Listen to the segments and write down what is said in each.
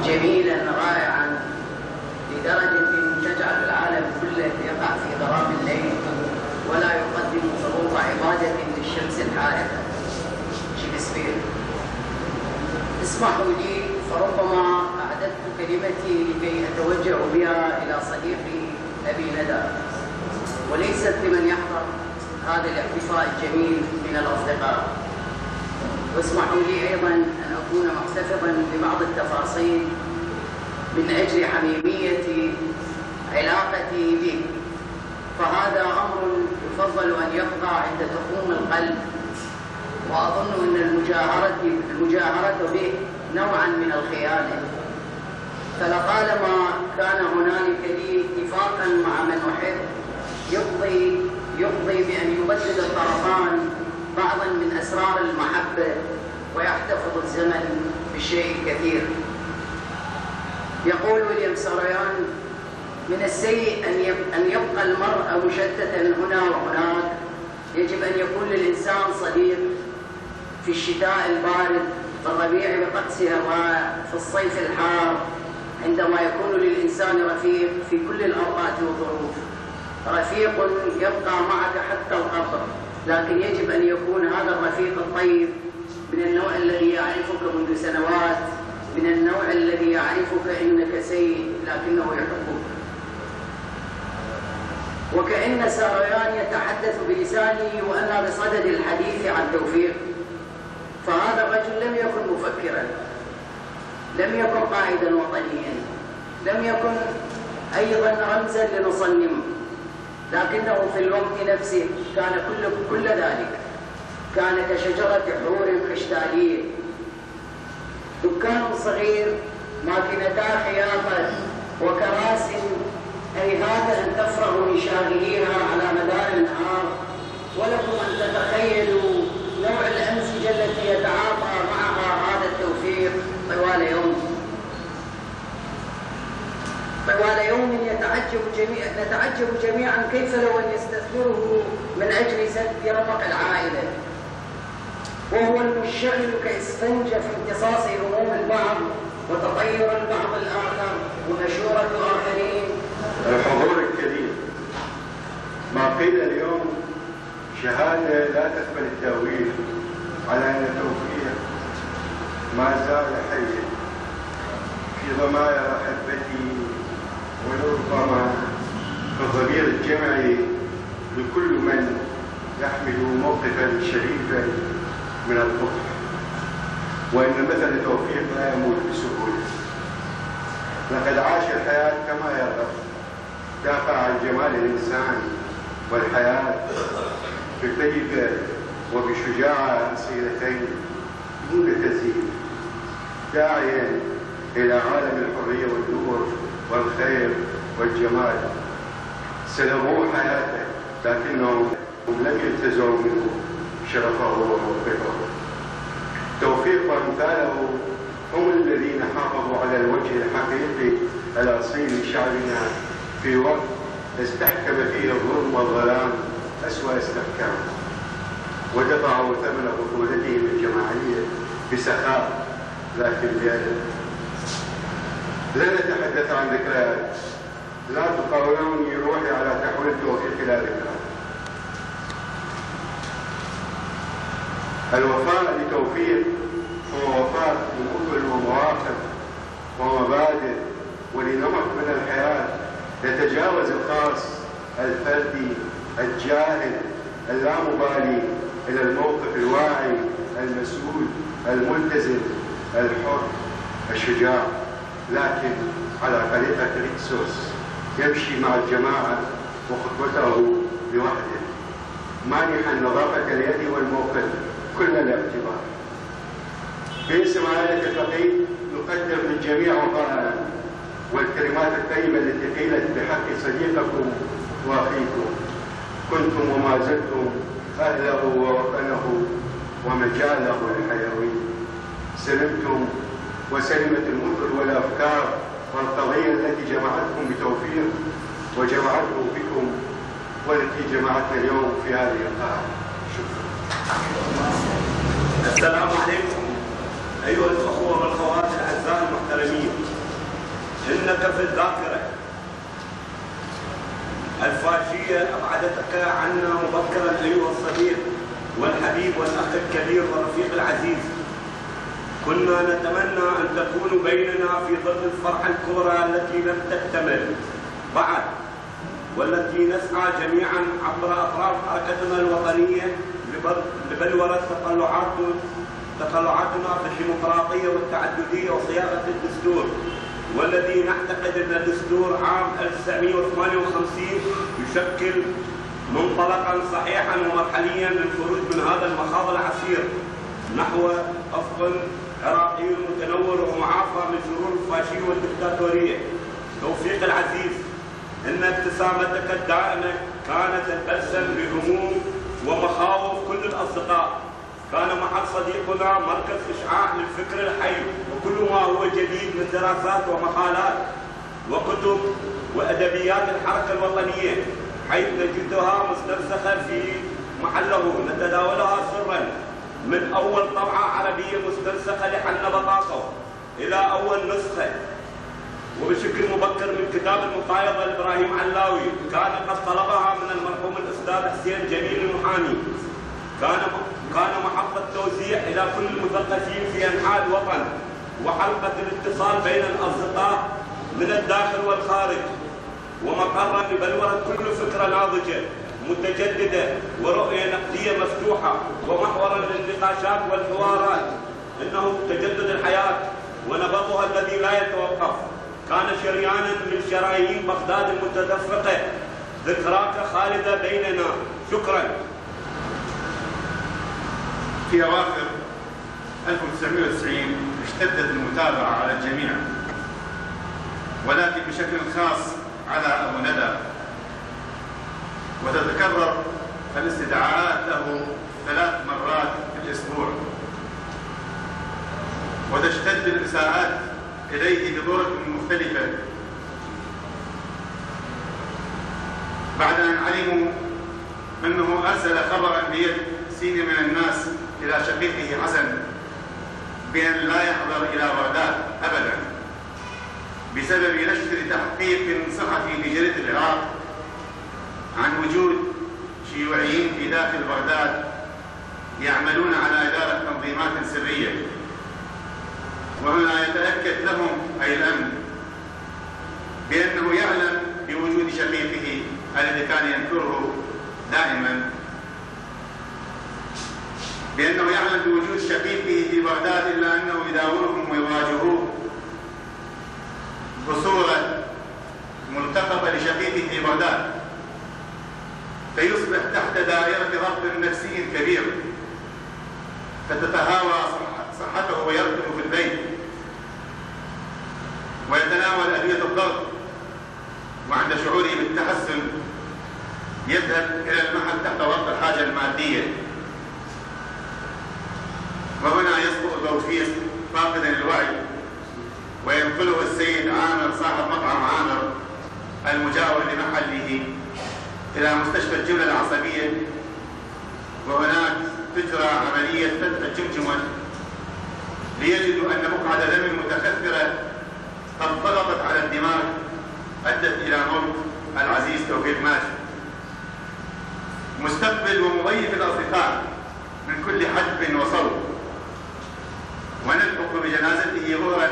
جميلا رائعا لدرجة تجعل العالم كله يقع في ظلام الليل ولا يقدم فروض عبادة للشمس الحارقة. شكسبير. اسمحوا لي، فربما أعددت كلمتي لكي أتوجه بها إلى صديقي أبي ندى، وليست لمن يحضر هذا الاحتفاء الجميل من الأصدقاء. واسمحوا لي أيضا أن أكون محتفظا ببعض التفاصيل من أجل حميمية علاقتي به، فهذا أمر يفضل أن يبقى عند تخوم القلب، وأظن أن المجاهرة به نوعا من الخيانة، فلطالما كان هنالك لي اتفاقا مع من أحب يقضي بأن يبدد الطرفان بعضا من أسرار المحبة ويحتفظ الزمن بالشيء الكثير. يقول ويليام ساريان: من السيء أن يبقى المرء مشتتا هنا وهناك، يجب أن يكون للإنسان صديق في الشتاء البارد، في الربيع بقدس هواء، في الصيف الحار، عندما يكون للإنسان رفيق في كل الأوقات والظروف. رفيق يبقى معك حتى القبر، لكن يجب أن يكون هذا الرفيق الطيب من النوع الذي يعرفك منذ سنوات، من النوع الذي يعرفك إنك سيء لكنه يحبك. وكأن ساريان يتحدث بلساني وأنا بصدد الحديث عن توفيق. فهذا الرجل لم يكن مفكرا، لم يكن قائدا وطنيا، لم يكن أيضا رمزا لنصنم، لكنه في الوقت نفسه كان كل ذلك. كان كشجرة حور خشتالية، دكان صغير، ماكينتا خياطة، وكراس هيهات أن تفرغ من شاغليها على مدار النهار. ولكم أن تتخيلوا نوع الأنسجة التي يتعاطى معها هذا التوفيق طوال يوم نتعجب جميعا كيف لو أن يستثمره من أجل سد رمق العائلة، وهو المنشغل كإسفنجة في امتصاص هموم البعض وتطير البعض الآخر ومشورة آخرين. الحضور الكريم، ما قيل اليوم شهادة لا تقبل التأويل على أن توفيق ما زال حيا في ضمائر أحبتي، وربما في الضمير الجمعي لكل من يحمل موقفا شريفا من القطع، وإن مثل توفيق لا يموت بسهولة. لقد عاش الحياة كما يرغب، دافع عن جمال الإنسان والحياة بطيبة وبشجاعة أصيلتين دون تزييف، داعيا إلى عالم الحرية والنور والخير والجمال. سلبوه حياته لكنهم لم ينتزعوا منه شرفه وموقفه. توفيق وامثاله هم الذين حافظوا على الوجه الحقيقي الأصيل لشعبنا في وقت استحكم فيه الظلم والظلام أسوأ استحكام، ودفعوا ثمن بطولتهم الجماعية بسخاء لكن بأدب. لا نتحدث عن ذكريات، لا تقاومني روحي على تحويل توفيق إلى ذكرى. الوفاء لتوفيق هو وفاء لأمل ومواقف ومبادئ ولنمط من الحياة يتجاوز الخاص الفردي الجاهل اللامبالي إلى الموقف الواعي المسؤول الملتزم الحر الشجاع، لكن على طريقة ريكسوس يمشي مع الجماعة وخطوته لوحده، مانحا نظافة اليد والموقف كل الاعتبار. باسم عائلة الفقيه نقدر من جميع وفائنا والكلمات الطيبة التي قيلت بحق صديقكم واخيكم. كنتم وما زلتم اهله ووطنه ومجاله الحيوي. سلمتم وسلمت المثل والافكار والقضيه التي جمعتكم بتوفيق وجمعته بكم والتي جمعتنا اليوم في هذه القاعه. شكرا. السلام عليكم ايها الاخوه والاخوات الاعزاء. إنك في الذاكرة الفاشية أبعدتك عنا مبكرا أيها الصديق والحبيب والأخ الكبير والرفيق العزيز. كنا نتمنى أن تكونوا بيننا في ظل الفرحة الكبرى التي لم تكتمل بعد، والتي نسعى جميعا عبر أطراف حركتنا الوطنية لبلورة تطلعاتنا في الديمقراطية والتعددية وصياغة الدستور، والذي نعتقد أن الدستور عام 1958 يشكل منطلقا صحيحا ومرحليا للخروج من هذا المخاض العسير نحو أفق عراقي متنور ومعافى من شرور الفاشية والدكتاتورية. توفيق العزيز، إن ابتسامتك الدائمة كانت البلسم لهموم ومخاوف كل الأصدقاء. كان محل صديقنا مركز إشعاع للفكر الحي وكل ما هو جديد من دراسات ومقالات وكتب وأدبيات الحركة الوطنية، حيث نجدها مستنسخة في محله نتداولها سرا، من أول طبعة عربية مستنسخة لحنا بطاطا إلى أول نسخة وبشكل مبكر من كتاب المقايضة لإبراهيم علاوي كان قد طلبها من المرحوم الأستاذ حسين جميل المحامي. كان محط التوزيع إلى كل المثقفين في أنحاء الوطن وحلقة الاتصال بين الأصدقاء من الداخل والخارج، ومقرا لبلورة كل فكرة ناضجة متجددة ورؤية نقدية مفتوحة ومحورا للنقاشات والحوارات. إنه تجدد الحياة ونبضها الذي لا يتوقف كان شريانا من شرايين بغداد المتدفقة. ذكراك خالدة بيننا. شكرا. في أواخر 1990 اشتدت المتابعة على الجميع، ولكن بشكل خاص على أبو ندى، وتتكرر الاستدعاءات له 3 مرات في الأسبوع، وتشتد الإساءات إليه بطرق مختلفة بعد أن علموا أنه أرسل خبرا بيد سين من الناس إلى شقيقه حسن بأن لا يحضر إلى بغداد أبدا بسبب نشر تحقيق صحفي في جريدة العراق عن وجود شيوعيين في داخل بغداد يعملون على إدارة تنظيمات سرية. وهنا يتأكد لهم أي الأمن بأنه يعلم بوجود شقيقه الذي كان ينكره دائما، بأنه يعلم بوجود شقيقه في بغداد، إلا أنه يداولهم ويواجهوه بصورة ملتقطة لشقيقه في بغداد، فيصبح تحت دائرة ضغط نفسي كبير، فتتهاوى صحته ويركض في البيت ويتناول أدوية الضغط، وعند شعوره بالتحسن يذهب إلى المحل تحت ضغط الحاجة المادية. وهنا يسقط توفيق فاقدا الوعي وينقله السيد عامر صاحب مطعم عامر المجاور لمحله إلى مستشفى الجملة العصبية، وهناك تجرى عملية فتح الجمجمة ليجدوا أن بقعة دم متكثرة قد ضغطت على الدماغ أدت إلى موت العزيز توفيق ماشي، مستقبل ومضيف الأصدقاء من كل حدب وصوب، ونلحق بجنازته ظهرا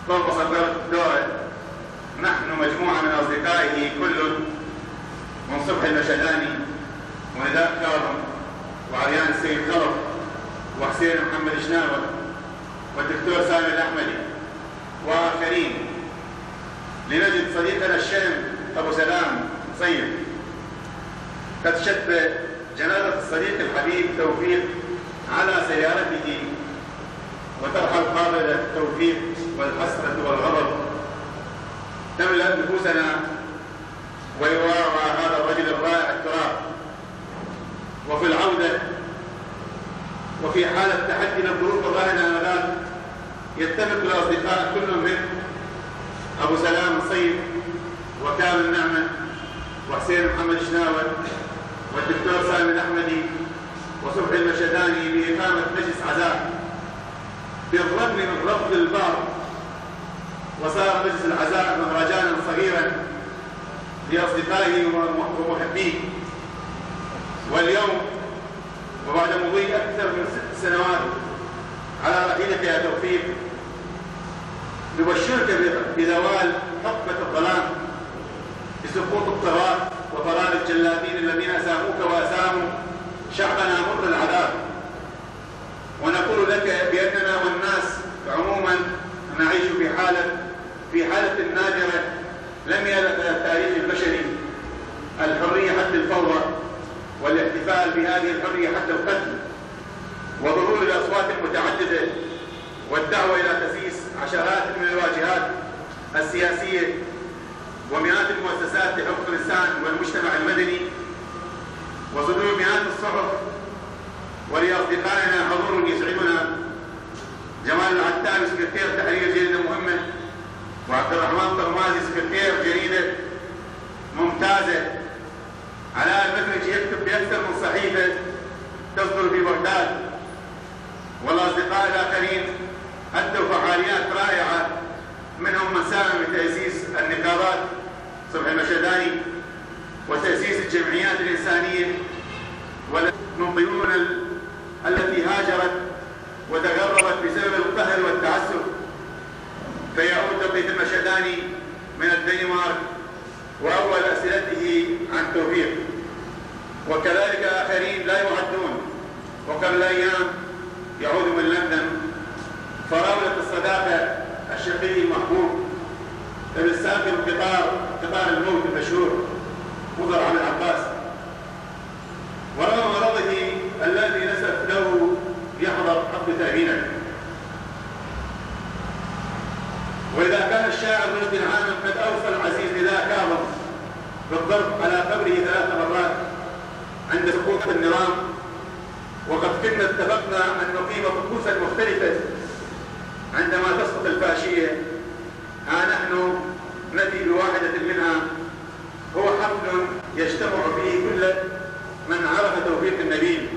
فوق صدارة الدورة نحن مجموعة من أصدقائه كل من صبحي المشهداني ونداء كاظم وعريان السيد خلف وحسين محمد شناوة والدكتور سامي الأحمدي وآخرين، لنجد صديقنا الشهم أبو سلام صيب قد شد جنازة الصديق الحبيب توفيق على سيارته، وترحل قابلة التوفيق والحسرة والغضب تملأ نفوسنا، ويراعى هذا الرجل الرائع التراب. وفي العودة وفي حالة تحدي الظروف الراهنة آنذاك يتفق الأصدقاء كل من أبو سلام الصيب وكامل نعمة وحسين محمد شناوة والدكتور سامي الأحمدي وصبحي المشهداني بإقامة مجلس عزاء بالرغم من رفض البعض وصار مجلس العزاء مهرجانا صغيرا لأصدقائه ومحبيه. واليوم وبعد مضي أكثر من 6 سنوات على رحيلك يا توفيق، نبشرك بزوال حقبة الظلام، بسقوط الطغاة وضلال الجلادين الذين أساموك وأساموا شعبنا مر العذاب. ونقول لك بأننا والناس عموما نعيش في حالة نادرة لم يرها التاريخ البشري، الحرية حتى الفوضى، والاحتفال بهذه الحرية حتى القتل، وظهور الأصوات المتعددة، والدعوة إلى تأسيس عشرات من الواجهات السياسية ومئات المؤسسات لحقوق الإنسان والمجتمع المدني، وصدور مئات الصحف. ولأصدقائنا حضور يسعدنا، جمال العتابي سكرتير تحرير جريدة مهمة، وعبد الرحمن طرمازي سكرتير جريدة ممتازة، علاء المفرجي يكتب بأكثر من صحيفة تصدر في بغداد، والأصدقاء الآخرين أدوا فعاليات رائعة، منهم من ساهم بتأسيس النقابات صبحي المشهداني وتأسيس الجمعيات الإنسانية، من ضيوفنا التي هاجرت وتغربت بسبب القهر والتعسف، فيعود لطيف المشهداني من الدنمارك وأول أسئلته عن توفيق، وكذلك آخرين لا يعدون. وقبل أيام يعود من لندن فراولة الصداقة الشقي المحبوب الساكن قطار الموت المشهور مضر عبد العباس، ورغم مرضه الذي نسف له يحضر حفل تأمينه. وإذا كان الشاعر رشدي العامل قد أوصى العزيز نداء كاظم بالضرب على قبره 3 مرات عند سقوط النظام، وقد كنا اتفقنا أن نقيم طقوسا مختلفة عندما تسقط الفاشية، ها نحن نأتي بواحدة منها، هو حفل يجتمع فيه كل من عرف توفيق النبيل،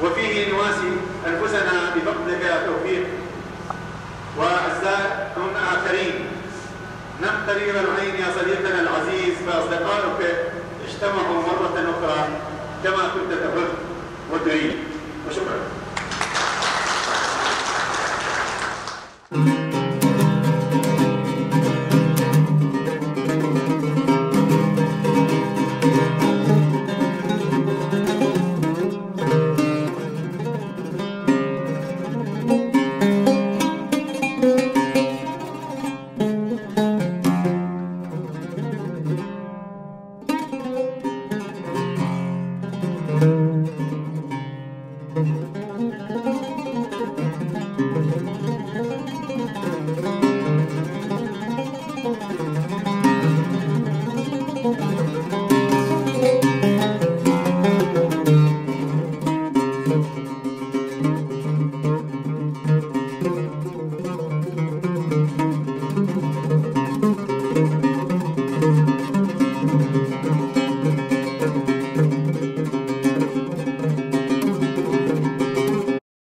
وفيه نواسي أنفسنا بفضلك يا توفيق وأعزاء آخرين. نم قريب العين يا صديقنا العزيز، فأصدقائك اجتمعوا مرة أخرى كما كنت تحب وتريد. وشكرا.